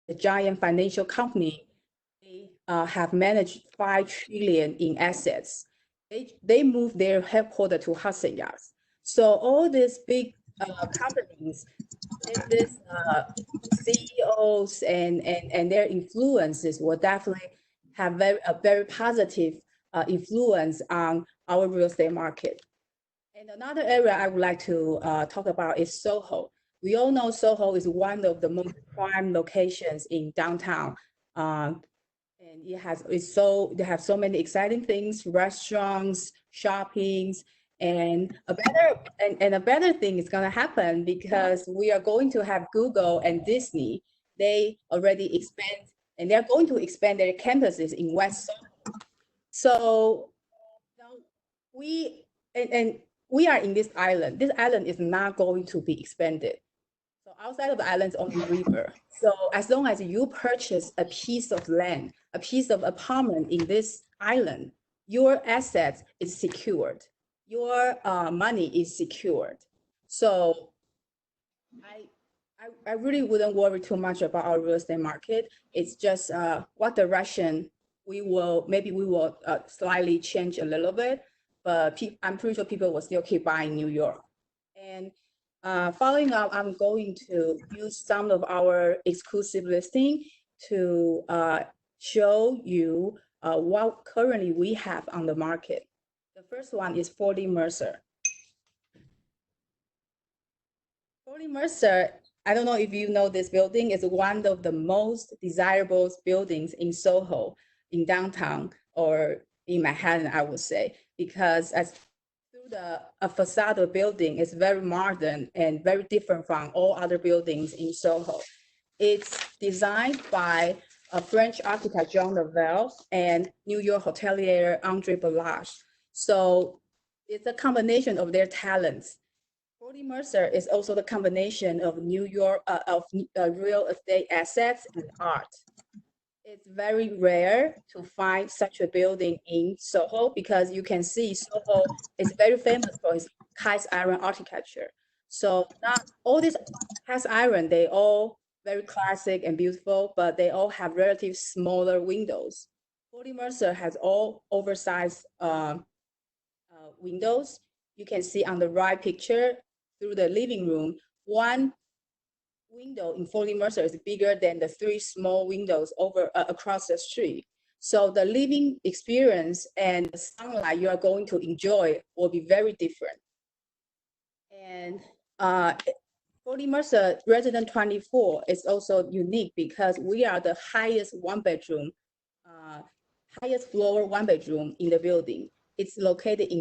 the giant financial company, they have managed 5 trillion in assets. They moved their headquarters to Hudson Yards. So all these big companies, this CEOs and their influences will definitely have a very positive influence on our real estate market. And another area I would like to talk about is Soho. We all know Soho is one of the most prime locations in downtown. And they have so many exciting things, restaurants, shoppings, and a better thing is gonna happen because we are going to have Google and Disney. They already expand and they're going to expand their campuses in West Soho. So now we and we are in this island. This island is not going to be expanded. So outside of the island is only river. So as long as you purchase a piece of land, a piece of apartment in this island, your assets is secured. Your money is secured. So I really wouldn't worry too much about our real estate market. It's just what direction we will slightly change a little bit, but I'm pretty sure people will still keep buying New York. And following up, I'm going to use some of our exclusive listing to show you what currently we have on the market. The first one is 40 Mercer. 40 Mercer, I don't know if you know this building, is one of the most desirable buildings in Soho, in downtown, or in Manhattan, I would say, because as through the facade of the building is very modern and very different from all other buildings in Soho. It's designed by a French architect, Jean Nouvel, and New York hotelier, Andre Balazs. So it's a combination of their talents. 40 Mercer is also the combination of New York, real estate assets and art. It's very rare to find such a building in Soho because you can see Soho is very famous for its cast iron architecture. So not all these cast iron, they all very classic and beautiful, but they all have relatively smaller windows. 40 Mercer has all oversized windows. You can see on the right picture through the living room, one window in 40 Mercer is bigger than the 3 small windows over across the street. So the living experience and the sunlight you are going to enjoy will be very different. And 40 Mercer Resident 24 is also unique because we are the highest one-bedroom, highest floor one-bedroom in the building. It's located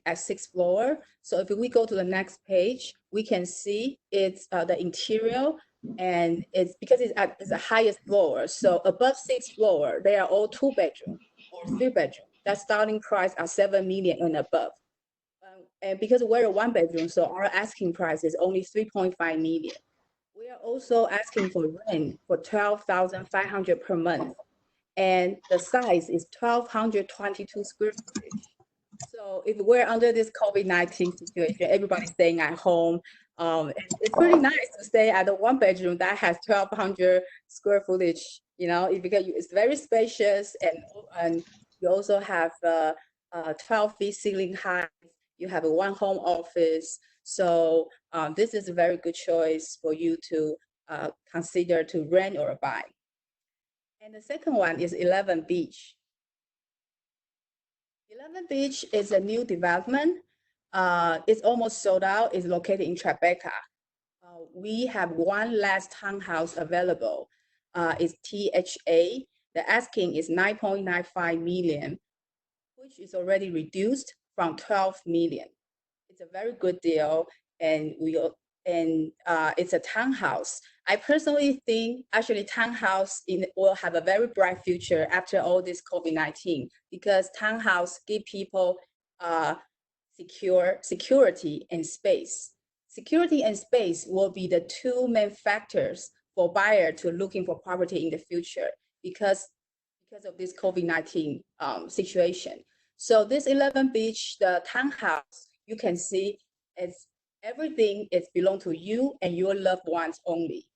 at sixth floor. So if we go to the next page, we can see it's the interior, and it's because it's at the highest floor. So above sixth floor, they are all 2-bedroom or 3-bedroom. That starting price are 7 million and above. And because we're a 1-bedroom, so our asking price is only 3.5 million. We are also asking for rent for 12,500 per month, and the size is 1,222 square feet. So if we're under this COVID-19 situation, everybody's staying at home. It's pretty nice to stay at a 1-bedroom that has 1,200 square footage. Because it's very spacious, and you also have 12 feet ceiling height. You have a one home office. So this is a very good choice for you to consider to rent or buy. And the second one is 11 Beach. 11 Beach is a new development. It's almost sold out. It's located in Tribeca. We have one last townhouse available. It's THA. The asking is 9.95 million, which is already reduced from 12 million. It's a very good deal, and it's a townhouse. I personally think actually townhouse will have a very bright future after all this COVID-19 because townhouse give people security and space. Security and space will be the two main factors for buyer to looking for property in the future because of this COVID-19 situation. So this 11 Beach, the townhouse, you can see it's everything is belong to you and your loved ones only.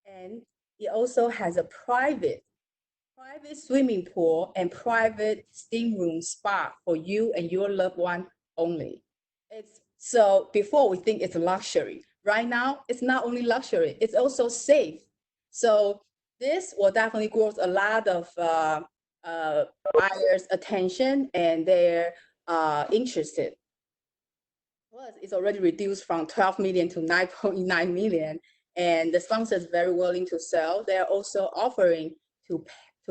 And It also has a private swimming pool and private steam room spa for you and your loved one only. It's so before we think it's a luxury. Right now, it's not only luxury, it's also safe. So this will definitely grow a lot of buyers' attention, and they're interested. Plus, it's already reduced from 12 million to 9.9 million, and the sponsor is very willing to sell. They're also offering to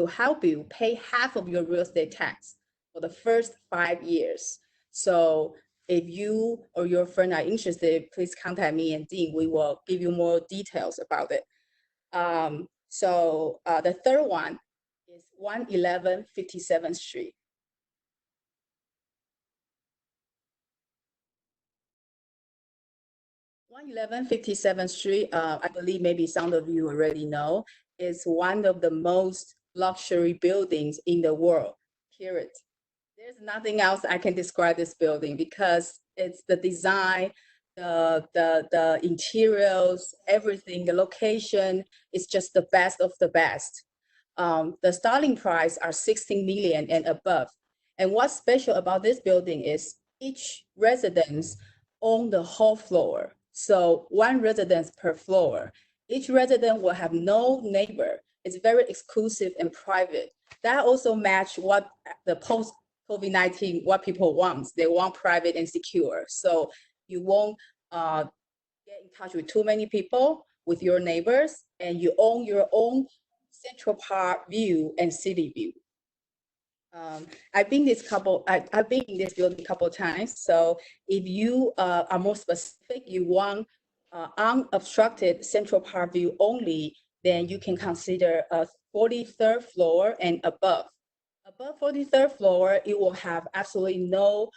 help you pay half of your real estate tax for the first 5 years. So if you or your friend are interested, please contact me and Dean. We will give you more details about it. The third one is 111 57th Street. 111 57th Street, I believe maybe some of you already know, is one of the most luxury buildings in the world, period. There's nothing else I can describe this building because it's the design, the interiors, everything, the location is just the best of the best. The starting price are 16 million and above. And what's special about this building is each residence own the whole floor. So one residence per floor. Each resident will have no neighbor. It's very exclusive and private. That also match what the post COVID-19, what people want. They want private and secure. So you won't get in touch with too many people, with your neighbors, and you own your own Central Park view and city view. I've been I've been in this building a couple of times. So if you are more specific, you want unobstructed Central Park view only, then you can consider a 43rd floor and above. Above 43rd floor, it will have absolutely no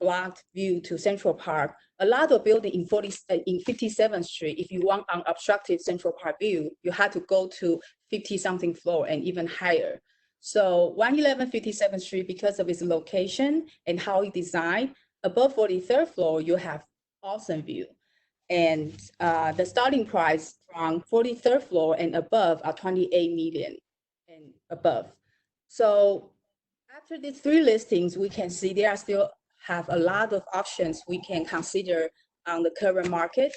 blocked view to Central Park. A lot of building in 57th Street, if you want unobstructed Central Park view, you have to go to 50-something floor and even higher. So 111 57th Street, because of its location and how it's designed, above 43rd floor, you have awesome view. And the starting price from 43rd floor and above are 28 million and above. So after these three listings, we can see there are still have a lot of options we can consider on the current market,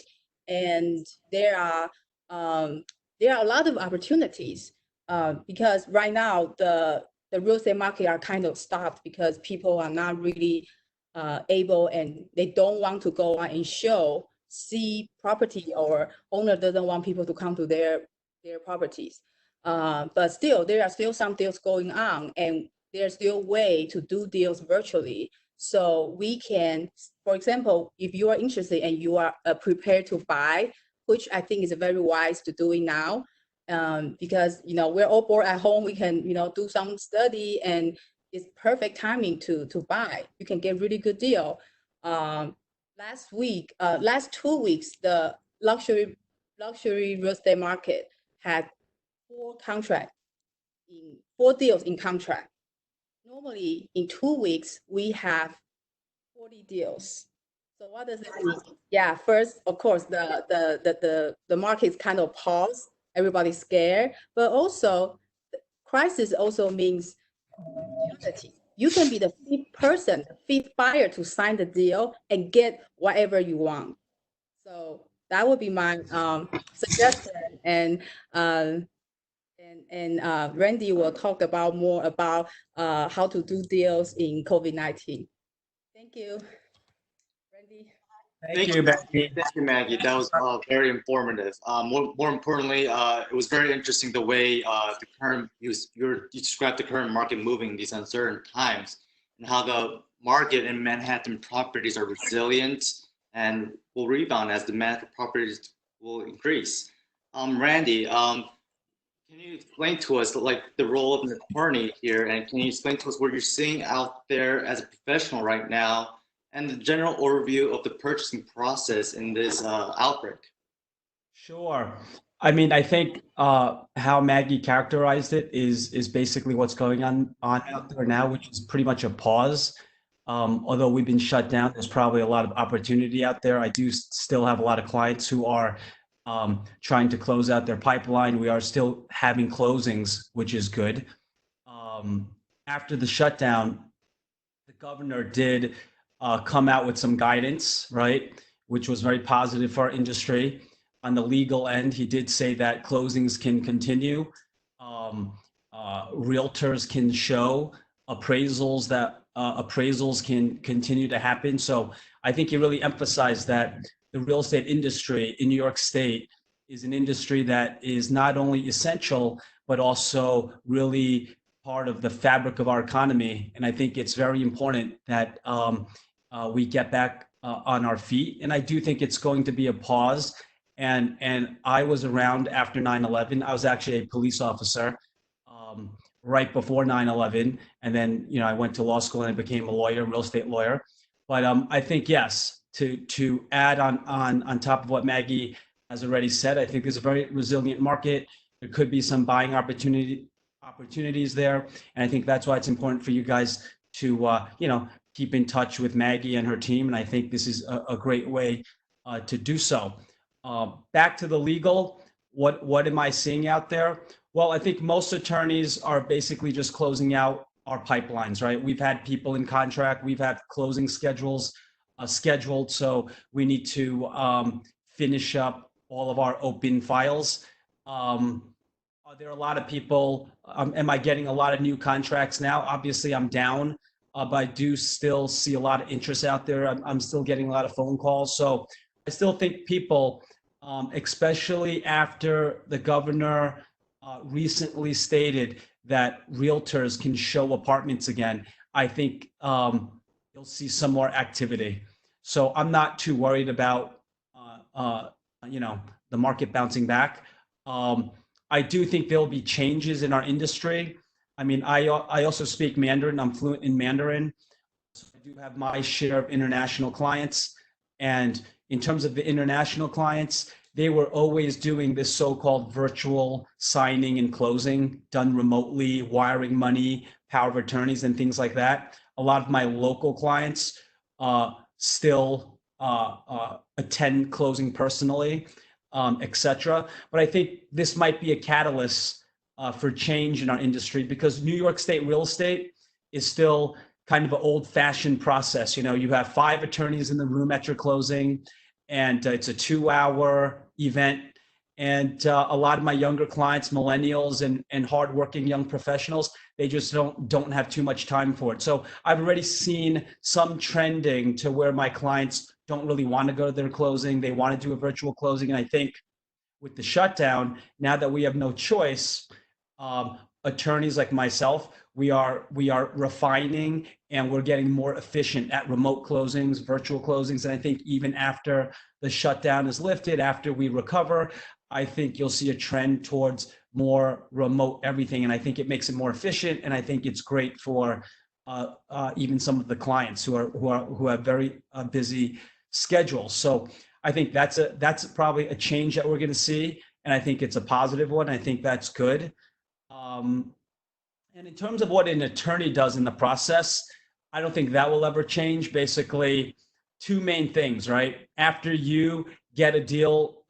and there are a lot of opportunities because right now the real estate market are kind of stopped because people are not really able, and they don't want to go out and see property, or owner doesn't want people to come to their properties. But still, there are still some deals going on, and there's still way to do deals virtually. So we can, for example, if you are interested and you are prepared to buy, which I think is very wise to doing now, because we're all bored at home. We can do some study, and it's perfect timing to buy. You can get really good deal. Last 2 weeks, the luxury real estate market had 4 deals in contract. Normally, in 2 weeks, we have 40 deals. So what does that mean? Yeah, first, of course, the market is kind of paused. Everybody's scared, but also crisis also means opportunity. You can be the fifth person, the fifth buyer to sign the deal and get whatever you want. So that would be my suggestion. And Randy will talk about more about how to do deals in COVID-19. Thank you, Randy. Thank you, Maggie. Thank you, Maggie. That was very informative. More importantly, it was very interesting the way the current you described the current market moving these uncertain times, and how the market in Manhattan properties are resilient and will rebound as demand for properties will increase. Randy, can you explain to us like the role of an attorney here, and can you explain to us what you're seeing out there as a professional right now, and the general overview of the purchasing process in this outbreak? Sure. I mean, I think how Maggie characterized it is basically what's going on out there now, which is pretty much a pause. Although we've been shut down, there's probably a lot of opportunity out there. I do still have a lot of clients who are trying to close out their pipeline. We are still having closings, which is good. After the shutdown, the governor did come out with some guidance, right, which was very positive for our industry. On the legal end, he did say that closings can continue. Realtors can show appraisals, that appraisals can continue to happen. So I think he really emphasized that the real estate industry in New York State is an industry that is not only essential, but also really part of the fabric of our economy. And I think it's very important that we get back on our feet. And I do think it's going to be a pause. And I was around after 9/11. I was actually a police officer right before 9/11. And then, I went to law school and I became a lawyer, real estate lawyer. But I think, yes, to add on top of what Maggie has already said, I think there's a very resilient market. There could be some buying opportunities there. And I think that's why it's important for you guys to, keep in touch with Maggie and her team. And I think this is a great way to do so. Back to the legal, what am I seeing out there? Well, I think most attorneys are basically just closing out our pipelines, right? We've had people in contract, we've had closing schedules scheduled, so we need to finish up all of our open files. Are there a lot of people? Am I getting a lot of new contracts now? Obviously, I'm down, but I do still see a lot of interest out there. I'm still getting a lot of phone calls. So I still think people, especially after the governor recently stated that realtors can show apartments again, I think you'll see some more activity. So I'm not too worried about, the market bouncing back. I do think there'll be changes in our industry. I mean, I also speak Mandarin. I'm fluent in Mandarin. So I do have my share of international clients. And in terms of the international clients, they were always doing this so-called virtual signing and closing done remotely, wiring money, power of attorneys, and things like that. A lot of my local clients still attend closing personally, etc. But I think this might be a catalyst for change in our industry, because New York State real estate is still kind of an old-fashioned process. You have 5 attorneys in the room at your closing, and it's a 2-hour event. And a lot of my younger clients, millennials and hardworking young professionals, they just don't have too much time for it. So I've already seen some trending to where my clients don't really want to go to their closing. They want to do a virtual closing. And I think with the shutdown, now that we have no choice, attorneys like myself, we are refining and we're getting more efficient at remote closings, virtual closings. And I think even after the shutdown is lifted, after we recover, I think you'll see a trend towards more remote everything. And I think it makes it more efficient. And I think it's great for even some of the clients who have very busy schedules. So I think that's probably a change that we're going to see. And I think it's a positive one. I think that's good. And in terms of what an attorney does in the process, I don't think that will ever change. Basically, 2 main things, right? After you get a deal,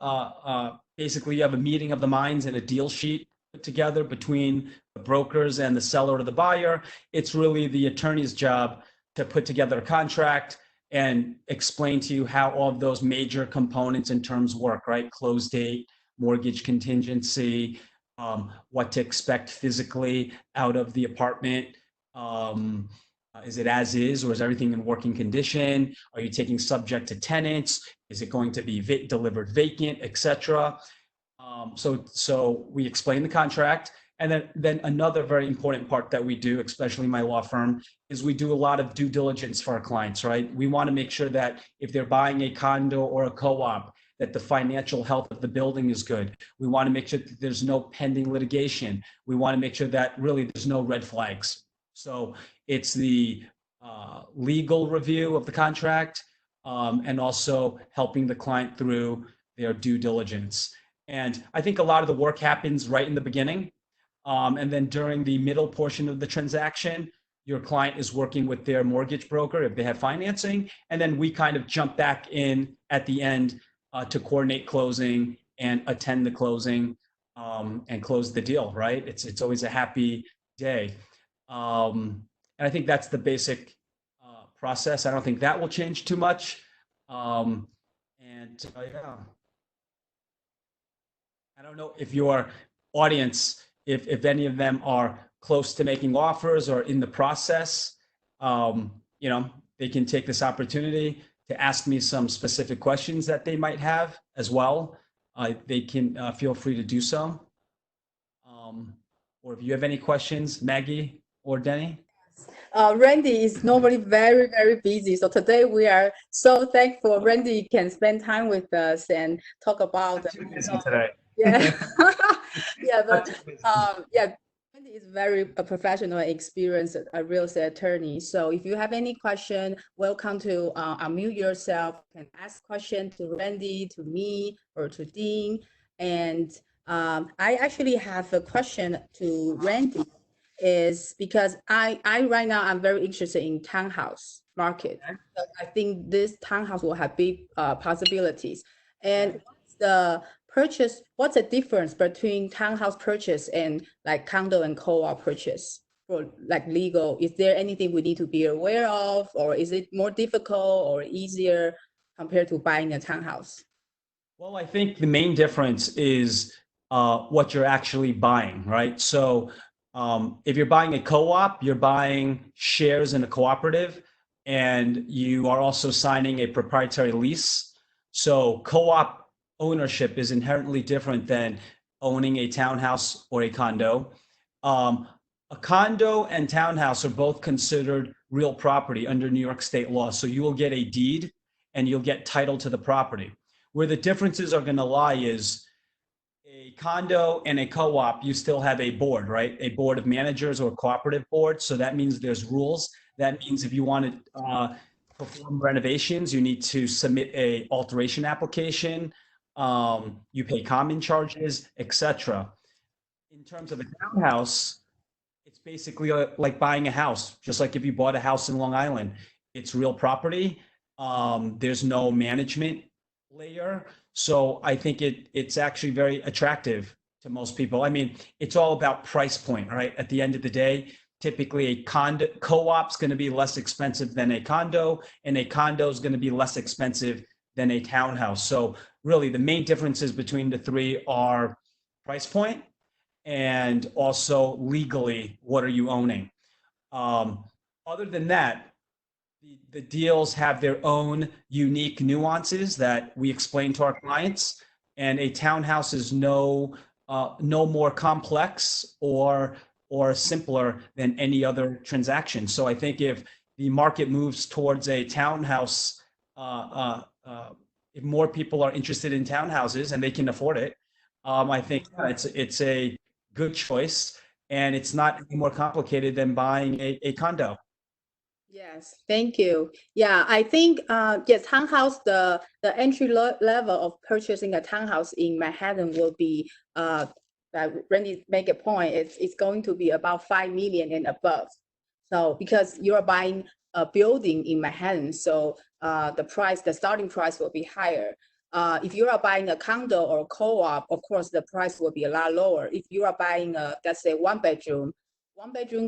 basically you have a meeting of the minds and a deal sheet put together between the brokers and the seller or the buyer. It's really the attorney's job to put together a contract and explain to you how all of those major components and terms work, right? Close date, mortgage contingency, what to expect physically out of the apartment. Is it as is, or is everything in working condition? Are you taking subject to tenants? Is it going to be delivered vacant, etc.? So we explain the contract. And then another very important part that we do, especially my law firm, is we do a lot of due diligence for our clients, right? We want to make sure that if they're buying a condo or a co-op, that the financial health of the building is good. We want to make sure that there's no pending litigation. We want to make sure that really there's no red flags. So it's the legal review of the contract, and also helping the client through their due diligence. And I think a lot of the work happens right in the beginning. And then during the middle portion of the transaction, your client is working with their mortgage broker if they have financing. And then we kind of jump back in at the end to coordinate closing and attend the closing and close the deal, right? It's always a happy day. And I think that's the basic process. I don't think that will change too much. Yeah, I don't know if your audience, if any of them are close to making offers or in the process, you know, they can take this opportunity to ask me some specific questions that they might have as well. They can feel free to do so. Or if you have any questions, Maggie or Denny. Randy is normally very, very busy. So today we are so thankful Randy can spend time with us and talk about Too busy today. yeah. Yeah, but yeah, Randy is very a professional and experienced a real estate attorney. So if you have any question, welcome to unmute yourself. You can ask question to Randy, to me, or to Dean. And I actually have a question to Randy. Is because I right now I'm very interested in townhouse market. So I think this townhouse will have big possibilities. And what's the difference between townhouse purchase and like condo and co-op purchase for like legal? Is there anything we need to be aware of, or is it more difficult or easier compared to buying a townhouse? Well, I think the main difference is what you're actually buying, right? So if you're buying a co-op, you're buying shares in a cooperative, and you are also signing a proprietary lease. So co-op ownership is inherently different than owning a townhouse or a condo. A condo and townhouse are both considered real property under New York state law. So you will get a deed and you'll get title to the property. Where the differences are going to lie is a condo and a co-op, you still have a board, right? A board of managers or a cooperative board. So that means there's rules. That means if you want to perform renovations, you need to submit a alteration application. You pay common charges, etc. In terms of a townhouse, it's basically like buying a house. Just like if you bought a house in Long Island, it's real property. There's no management layer. So I think it's actually very attractive to most people. I mean, it's all about price point, right? At the end of the day, typically a condo co-op's going to be less expensive than a condo, and a condo is going to be less expensive than a townhouse. So really the main differences between the three are price point and also legally, what are you owning? Other than that, the deals have their own unique nuances that we explain to our clients, and a townhouse is no more complex or simpler than any other transaction. So I think if the market moves towards a townhouse, if more people are interested in townhouses and they can afford it, I think it's a good choice, and it's not any more complicated than buying a condo. Yes, thank you. Yeah, I think yes, townhouse, the entry level of purchasing a townhouse in Manhattan will be that Randy make a point, it's going to be about 5 million and above. So because you're buying a building in Manhattan, so the starting price will be higher. If you are buying a condo or a co-op, of course the price will be a lot lower. If you are buying a, let's say, one bedroom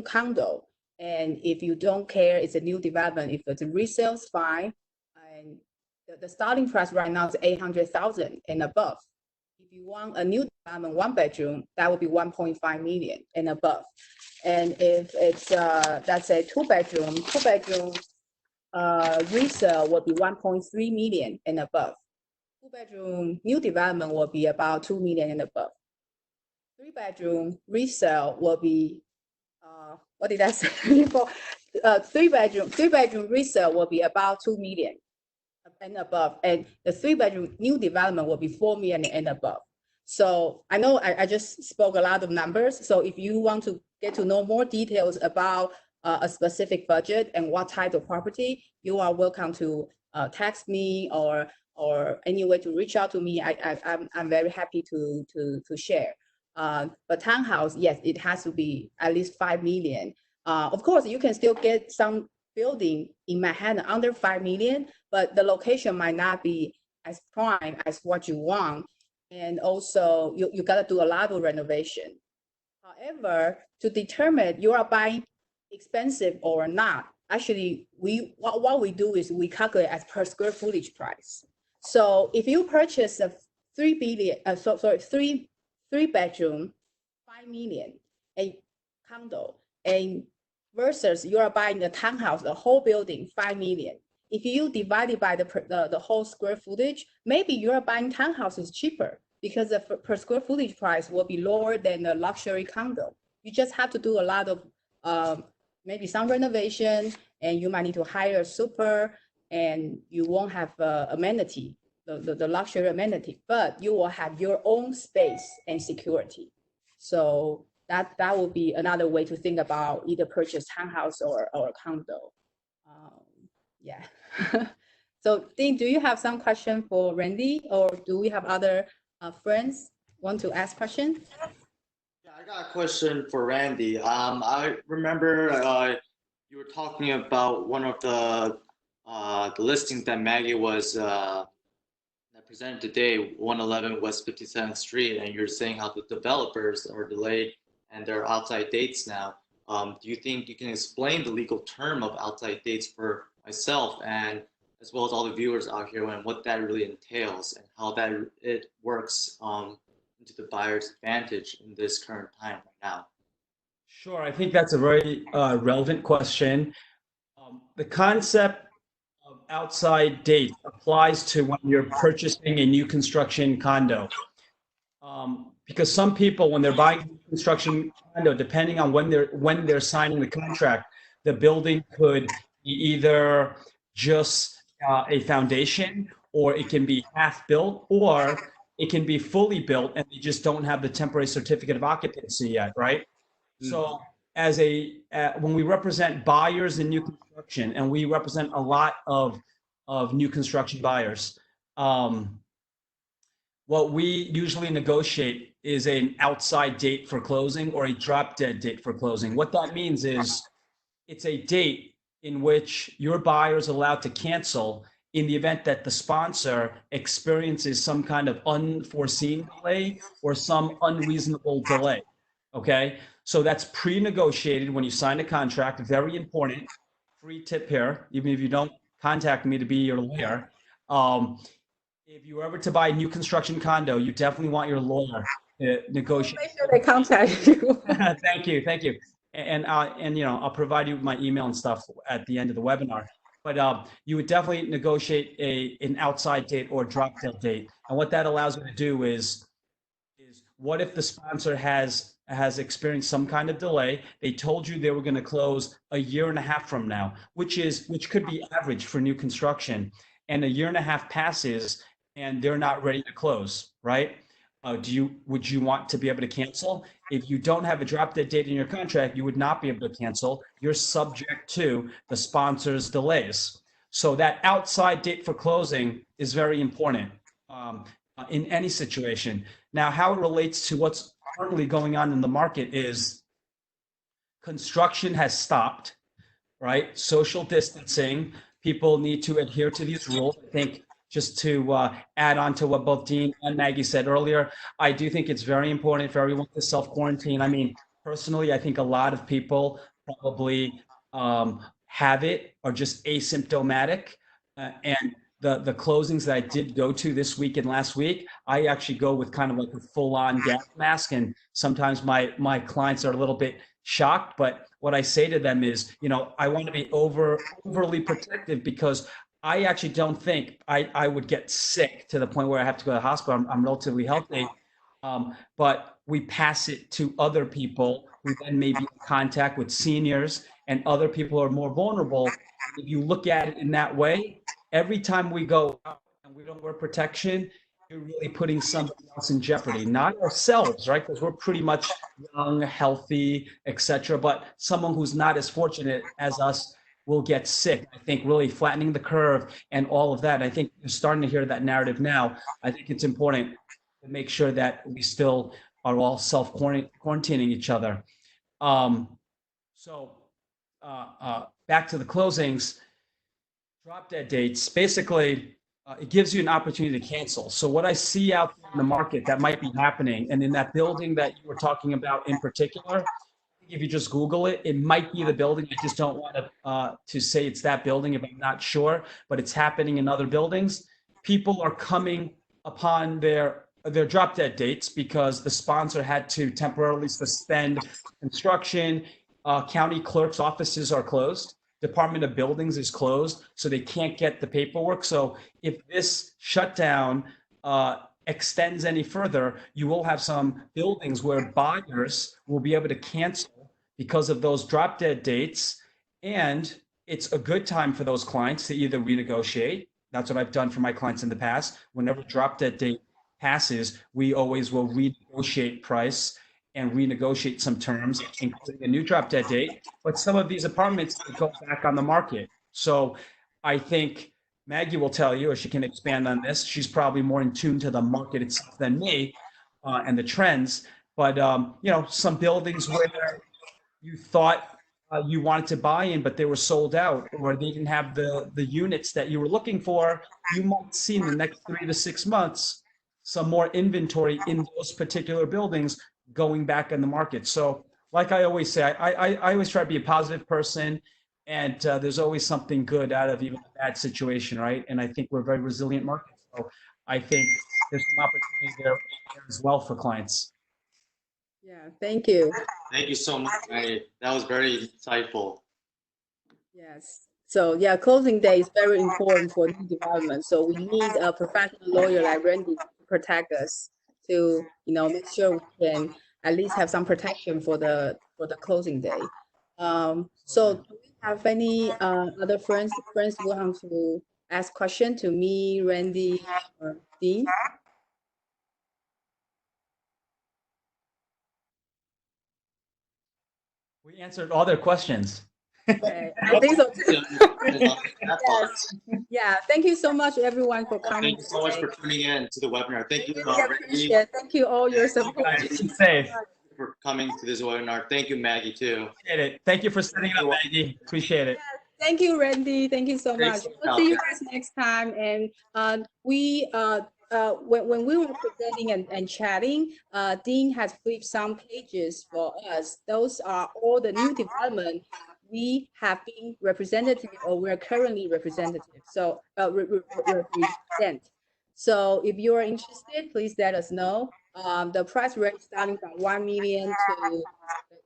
condo, and if you don't care, it's a new development. If it's a resale, it's fine. And the starting price right now is 800,000 and above. If you want a new development, one bedroom, that would be 1.5 million and above. And if it's let's say two bedroom resale will be 1.3 million and above. Two bedroom new development will be about 2 million and above. Three bedroom resale will be what did I say before? Three bedroom resale will be about 2 million and above, and the three bedroom new development will be 4 million and above. So I know I just spoke a lot of numbers. So if you want to get to know more details about a specific budget and what type of property, you are welcome to text me or any way to reach out to me. I'm very happy to share. But townhouse, yes, it has to be at least 5 million. Of course, you can still get some building in Manhattan under 5 million, but the location might not be as prime as what you want. and also you got to do a lot of renovation. However, to determine you are buying expensive or not, actually, what we do is we calculate as per square footage price. So if you purchase a 3 bedroom, 5 million, a condo, and versus you are buying a townhouse, the whole building, 5 million. If you divide it by the whole square footage, maybe you are buying townhouse is cheaper because the per square footage price will be lower than the luxury condo. You just have to do a lot of maybe some renovation, and you might need to hire a super, and you won't have amenity, the luxury amenity, but you will have your own space and security. So that will be another way to think about either purchase townhouse or a condo. Yeah. So Dean, do you have some question for Randy, or do we have other friends want to ask question? Yeah, I got a question for Randy. I remember you were talking about one of the listings that Maggie was that presented today, 111 West 57th Street, and you're saying how the developers are delayed and they're outside dates now. Do you think you can explain the legal term of outside dates for myself and as well as all the viewers out here and what that really entails and how that it works into the buyer's advantage in this current time right now? Sure, I think that's a very relevant question. The concept of outside date applies to when you're purchasing a new construction condo. Because some people, when they're buying a construction condo, depending on when they're signing the contract, the building could be either just a foundation, or it can be half built, or it can be fully built and they just don't have the temporary certificate of occupancy yet, right? So as when we represent buyers in new construction, and we represent a lot of new construction buyers, what we usually negotiate is an outside date for closing or a drop dead date for closing. What that means is it's a date in which your buyer is allowed to cancel in the event that the sponsor experiences some kind of unforeseen delay or some unreasonable delay. Okay, so that's pre-negotiated when you sign a contract. Very important. Free tip here, even if you don't contact me to be your lawyer. If you were ever to buy a new construction condo, you definitely want your lawyer to negotiate. Make sure they contact you. Thank you, thank you. And I'll provide you with my email and stuff at the end of the webinar. But you would definitely negotiate an outside date or drop dead date. And what that allows you to do is what if the sponsor has experienced some kind of delay? They told you they were going to close a year and a half from now, which could be average for new construction, and a year and a half passes and they're not ready to close, right? Would you want to be able to cancel? If you don't have a drop dead date in your contract, you would not be able to cancel. You're subject to the sponsor's delays. So that outside date for closing is very important in any situation. Now, how it relates to what's currently going on in the market is construction has stopped, right? Social distancing. People need to adhere to these rules. I think just to add on to what both Dean and Maggie said earlier, I do think it's very important for everyone to self-quarantine. I mean, personally, I think a lot of people probably have it, are just asymptomatic. And the closings that I did go to this week and last week, I actually go with kind of like a full-on gas mask. And sometimes my clients are a little bit shocked, but what I say to them is, I want to be overly protective, because I actually don't think I would get sick to the point where I have to go to the hospital. I'm relatively healthy, but we pass it to other people who then may be in contact with seniors and other people who are more vulnerable. If you look at it in that way, every time we go out and we don't wear protection, you're really putting somebody else in jeopardy, not ourselves, right? Because we're pretty much young, healthy, etc. But someone who's not as fortunate as us will get sick. I think really flattening the curve and all of that. I think you're starting to hear that narrative now. I think it's important to make sure that we still are all self-quarantining each other. So back to the closings, drop dead dates. Basically, it gives you an opportunity to cancel. So what I see out there in the market that might be happening, and in that building that you were talking about in particular, if you just Google it, it might be the building. I just don't want to say it's that building if I'm not sure, but it's happening in other buildings. People are coming upon their drop dead dates because the sponsor had to temporarily suspend construction. County clerk's offices are closed. Department of Buildings is closed, so they can't get the paperwork. So if this shutdown extends any further, you will have some buildings where buyers will be able to cancel because of those drop dead dates. And it's a good time for those clients to either renegotiate. That's what I've done for my clients in the past. Whenever drop dead date passes, we always will renegotiate price and renegotiate some terms, including a new drop dead date. But some of these apartments go back on the market. So I think Maggie will tell you, or she can expand on this. She's probably more in tune to the market itself than me and the trends. But some buildings where you thought you wanted to buy in, but they were sold out, or they didn't have the units that you were looking for, you might see in the next 3 to 6 months some more inventory in those particular buildings going back in the market. So, like I always say, I always try to be a positive person, and there's always something good out of even a bad situation, right? And I think we're a very resilient market. So I think there's some opportunity there as well for clients. Yeah, thank you. Thank you so much, Maggie. That was very insightful. Yes. So yeah, closing day is very important for new development. So we need a professional lawyer like Randy to protect us to, make sure we can at least have some protection for the closing day. So do we have any other friends who want to ask question to me, Randy, or Dean? We answered all their questions. Okay, I think so too. Yes. Yeah, thank you so much, everyone, for coming. Thank you so much for tuning in to the webinar. Thank you, Really appreciate it. Thank you all your support. Be safe. for coming to this webinar. Thank you, Maggie, too. Appreciate it. Thank you for setting it up, Maggie. Appreciate it. Thank you, Randy. Thank you so much. We'll see you guys next time. And when we were presenting and chatting, Dean has flipped some pages for us. Those are all the new development we have been representative, or we're currently representative. So represent. So if you are interested, please let us know. The price range starting from 1 million to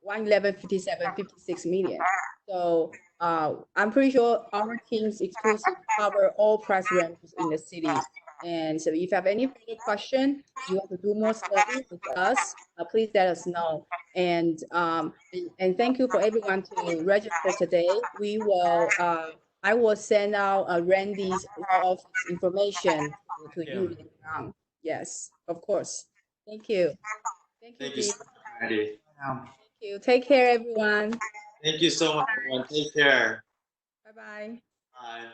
111.5756 million. So I'm pretty sure our team's exclusive cover all price ranges in the city. And so if you have any further question, you want to do more study with us, please let us know. And thank you for everyone to register today. We will I will send out Randy's office information to you later on. Yes, of course. Thank you. Thank you so much, Randy. Thank you. Take care, everyone. Thank you so much, everyone. Take care. Bye-bye. Bye.